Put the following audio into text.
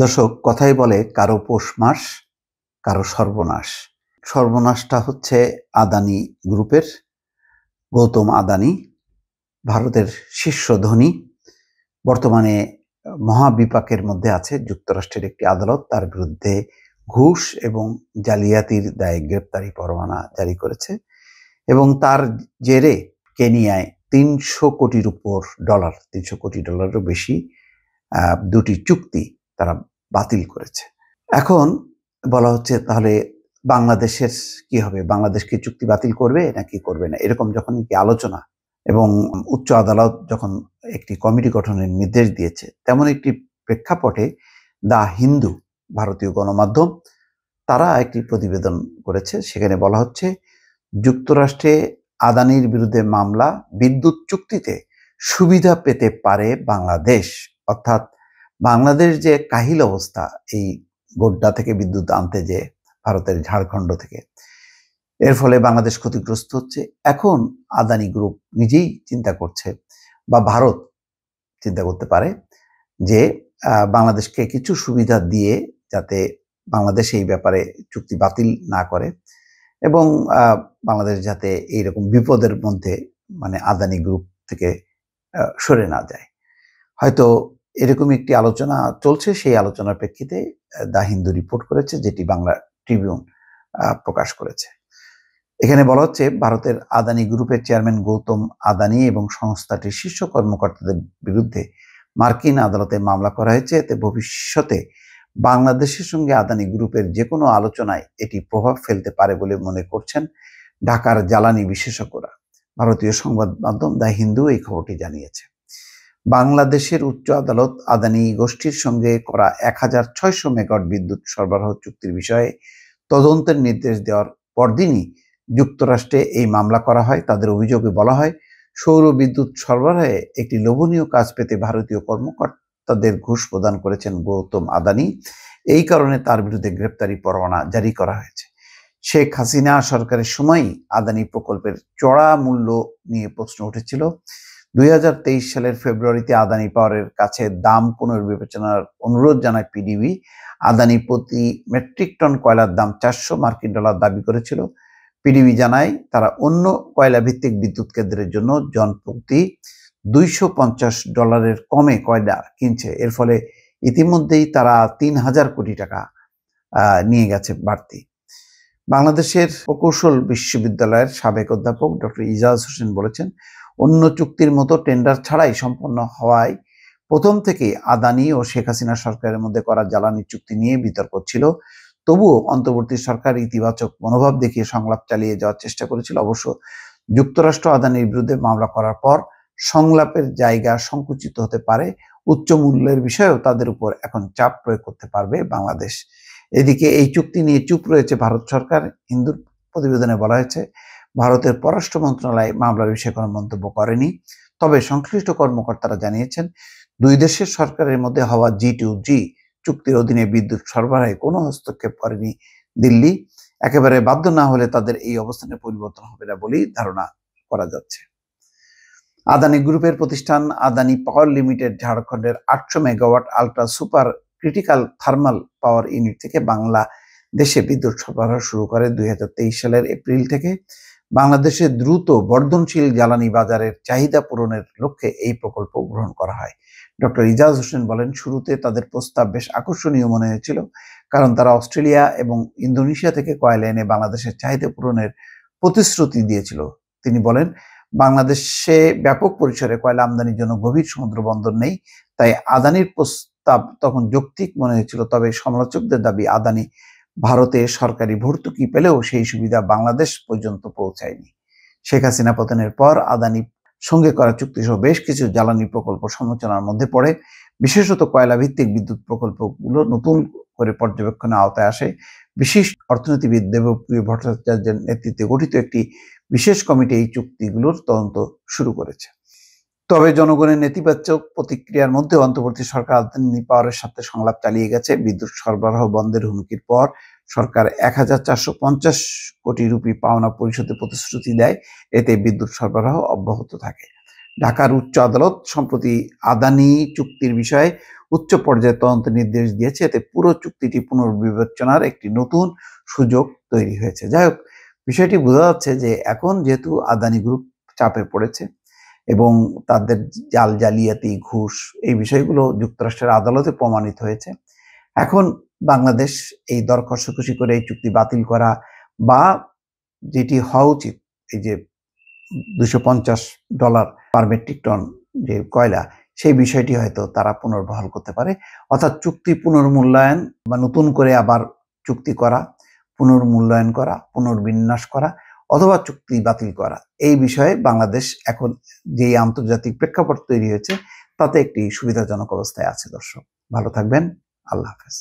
দর্শক, কথাই বলে কারো পৌষ মাস কারো সর্বনাশ। সর্বনাশটা হচ্ছে আদানি গ্রুপের। গৌতম আদানি ভারতের শীর্ষ ধনী, বর্তমানে মহাবিপাকের মধ্যে আছে। যুক্তরাষ্ট্রের একটি আদালত তার বিরুদ্ধে ঘুষ এবং জালিয়াতির দায়ে গ্রেপ্তারি পরোয়ানা জারি করেছে এবং তার জেরে কেনিয়ায় ৩০০ কোটির উপর ডলার, ৩০০ কোটি ডলারেরও বেশি দুটি চুক্তি তারা বাতিল করেছে। এখন বলা হচ্ছে তাহলে বাংলাদেশের কি হবে? বাংলাদেশ কি চুক্তি বাতিল করবে নাকি করবে না? এরকম যখন কি আলোচনা এবং উচ্চ আদালত যখন একটি কমিটি গঠনের নির্দেশ দিয়েছে, তেমন একটি প্রেক্ষাপটে দ্য হিন্দু, ভারতীয় গণমাধ্যম, তারা একটি প্রতিবেদন করেছে। সেখানে বলা হচ্ছে যুক্তরাষ্ট্রে আদানির বিরুদ্ধে মামলা, বিদ্যুৎ চুক্তিতে সুবিধা পেতে পারে বাংলাদেশ। অর্থাৎ বাংলাদেশ যে কাহিল অবস্থা, এই গোড্ডা থেকে বিদ্যুৎ আনতে যে ভারতের ঝাড়খণ্ড থেকে, এর ফলে বাংলাদেশ ক্ষতিগ্রস্ত হচ্ছে। এখন আদানি গ্রুপ নিজেই চিন্তা করছে বা ভারত চিন্তা করতে পারে যে বাংলাদেশকে কিছু সুবিধা দিয়ে যাতে বাংলাদেশ এই ব্যাপারে চুক্তি বাতিল না করে এবং বাংলাদেশ যাতে এইরকম বিপদের মধ্যে আদানি গ্রুপ থেকে সরে না যায়। হয়তো এরকম একটি আলোচনা চলছে। সেই আলোচনার প্রেক্ষিতে দ্য হিন্দু রিপোর্ট করেছে, যেটি বাংলা ট্রিবিউন প্রকাশ করেছে। এখানে বলা হচ্ছে ভারতের আদানি গ্রুপের চেয়ারম্যান গৌতম আদানি এবং সংস্থাটির শীর্ষ কর্মকর্তাদের বিরুদ্ধে মার্কিন আদালতে মামলা করা হয়েছে। এতে ভবিষ্যতে বাংলাদেশের সঙ্গে আদানি গ্রুপের যে কোনো আলোচনায় এটি প্রভাব ফেলতে পারে বলে মনে করছেন ঢাকার জ্বালানি বিশেষজ্ঞরা। ভারতীয় সংবাদ মাধ্যম দ্য হিন্দু এই খবরটি জানিয়েছে। বাংলাদেশের উচ্চ আদালত আদানি গোষ্ঠীর সঙ্গে করা ১৬০০ মেগাওয়াট বিদ্যুৎ সরবরাহ চুক্তির বিষয়ে তদন্তের নির্দেশ দেওয়ার পরদিনই যুক্তরাষ্ট্রে এই মামলা করা হয়। তাদের অভিযোগে বলা হয়, সৌর বিদ্যুৎ সরবরাহে একটি লোভনীয় কাজ পেতে ভারতীয় কর্মকর্তাদের ঘুষ প্রদান করেছেন গৌতম আদানি। এই কারণে তার বিরুদ্ধে গ্রেপ্তারি পরোয়ানা জারি করা হয়েছে। শেখ হাসিনা সরকারের সময়ই আদানি প্রকল্পের চড়া মূল্য নিয়ে প্রশ্ন উঠেছিল। ২০২৩ সালের ফেব্রুয়ারিতে আদানি পাওয়ারের কাছে দাম পুনর্বিবেচনার অনুরোধ জানায় পিডিবি। আদানি প্রতি মেট্রিক টন কয়লার দাম ৪০০ মার্কিন ডলার দাবি করেছিল। পিডিবি জানায় তারা অন্য কয়লা ভিত্তিক বিদ্যুৎ কেন্দ্রের জন্য জনপ্রতি $২৫০ কমে কয়লা কিনছে। এর ফলে ইতিমধ্যেই তারা ৩,০০০ কোটি টাকা নিয়ে গেছে বাড়তি। বাংলাদেশের প্রকৌশল বিশ্ববিদ্যালয়ের সাবেক অধ্যাপক ডক্টর ইজাজ হোসেন বলেছেন, অন্য চুক্তির মতো টেন্ডার ছাড়াই সম্পন্ন হওয়ায় প্রথম থেকেই আদানি ও শেখ হাসিনা সরকারের মধ্যে করা জ্বালানি চুক্তি নিয়ে বিতর্ক ছিল। তবুও অন্তর্বর্তী সরকার ইতিবাচক মনোভাব দেখিয়ে সংলাপ চালিয়ে যাওয়ার চেষ্টা করেছিল। অবশ্য যুক্তরাষ্ট্র আদানির বিরুদ্ধে মামলা করার পর সংলাপের জায়গা সংকুচিত হতে পারে। উচ্চ মূল্যের বিষয়েও তাদের উপর এখন চাপ প্রয়োগ করতে পারবে বাংলাদেশ। এদিকে এই চুক্তি নিয়ে চুপ রয়েছে ভারত সরকার। হিন্দুর প্রতিবেদনে বলা হয়েছে, ভারতের পররাষ্ট্র মন্ত্রণালয় মামলার বিষয়ে কোনো মন্তব্য করেনি। তবে সংশ্লিষ্ট কর্মকর্তারা জানিয়েছেন, দুই দেশের সরকারের মধ্যে হওয়া G2G চুক্তির অধীনে বিদ্যুৎ সরবরাহে কোনো হস্তক্ষেপ করেনি দিল্লি। একেবারে বাধ্য না হলে তাদের এই অবস্থানে পরিবর্তন হবে না বলেই ধারণা করা যাচ্ছে। আদানি গ্রুপের প্রতিষ্ঠান আদানি পাওয়ার লিমিটেড ঝাড়খণ্ডের ৮০০ megawatt ultra super critical thermal power unit থেকে বাংলাদেশে বিদ্যুৎ সরবরাহ শুরু করে ২০২৩ সালের এপ্রিল থেকে। বাংলাদেশে দ্রুত বর্ধনশীল জ্বালানি বাজারের চাহিদা পূরণের লক্ষ্যে এই প্রকল্প গ্রহণ করা হয়। ডক্টর ইজাজ হোসেন বলেন, শুরুতে তাদের প্রস্তাব বেশ আকর্ষণীয় মনে হয়েছিল, কারণ তারা অস্ট্রেলিয়া এবং ইন্দোনেশিয়া থেকে কয়লা এনে বাংলাদেশের চাহিদা পূরণের প্রতিশ্রুতি দিয়েছিল। তিনি বলেন, বাংলাদেশে ব্যাপক পরিসরে কয়লা আমদানির জন্য গভীর সমুদ্র বন্দর নেই, তাই আদানির প্রস্তাব তখন যৌক্তিক মনে হয়েছিল। তবে সমালোচকদের দাবি, আদানি ভারতে সরকারি ভর্তুকি পেলেও সেই সুবিধা বাংলাদেশ পর্যন্ত পৌঁছায়নি। শেখ হাসিনা পতনের পর আদানি সঙ্গে করা চুক্তি সহ বেশ কিছু জ্বালানি প্রকল্প সমালোচনার মধ্যে পড়ে। বিশেষত কয়লা ভিত্তিক বিদ্যুৎ প্রকল্পগুলো নতুন করে পর্যবেক্ষণের আওতায় আসে। বিশিষ্ট অর্থনীতিবিদ দেবপ্রিয় ভট্টাচার্যের নেতৃত্বে গঠিত একটি বিশেষ কমিটি এই চুক্তিগুলোর তদন্ত শুরু করেছে। তবে জনগণের নেতিবাচক প্রতিক্রিয়ার মধ্যে অন্তর্বর্তী সরকার আদানি পাওয়ারের সাথে সংলাপ চালিয়ে গেছে। বিদ্যুৎ সরবরাহ বন্ধের হুমকির পর সরকার ১,৪৫০ কোটি রুপি পাওনা পরিশোধের প্রতিশ্রুতি দেয়। এতে বিদ্যুৎ সরবরাহ অব্যাহত থাকে। ঢাকার উচ্চ আদালত সম্প্রতি আদানি চুক্তির বিষয়ে উচ্চ পর্যায়ে তদন্ত নির্দেশ দিয়েছে। এতে পুরো চুক্তিটি পুনর্বিবেচনার একটি নতুন সুযোগ তৈরি হয়েছে। যাই হোক, বিষয়টি বোঝা যাচ্ছে যে এখন যেহেতু আদানি গ্রুপ চাপে পড়েছে এবং তাদের জালিয়াতি, ঘুষ এই বিষয়গুলো যুক্তরাষ্ট্রের আদালতে প্রমাণিত হয়েছে, এখন বাংলাদেশ এই দর কষাকষি করে এই চুক্তি বাতিল করা বা যেটি হওয়া উচিত, এই যে $250 পার মেট্রিক টন যে কয়লা, সেই বিষয়টি হয়তো তারা পুনর্বহাল করতে পারে। অর্থাৎ চুক্তি পুনর্মূল্যায়ন বা নতুন করে আবার চুক্তি করা, পুনর্মূল্যায়ন করা, পুনর্বিন্যাস করা অথবা চুক্তি বাতিল করা, এই বিষয়ে বাংলাদেশ এখন যেই আন্তর্জাতিক প্রেক্ষাপট তৈরি হয়েছে তাতে একটি সুবিধাজনক অবস্থায় আছে। দর্শক ভালো থাকবেন। আল্লাহ হাফেজ।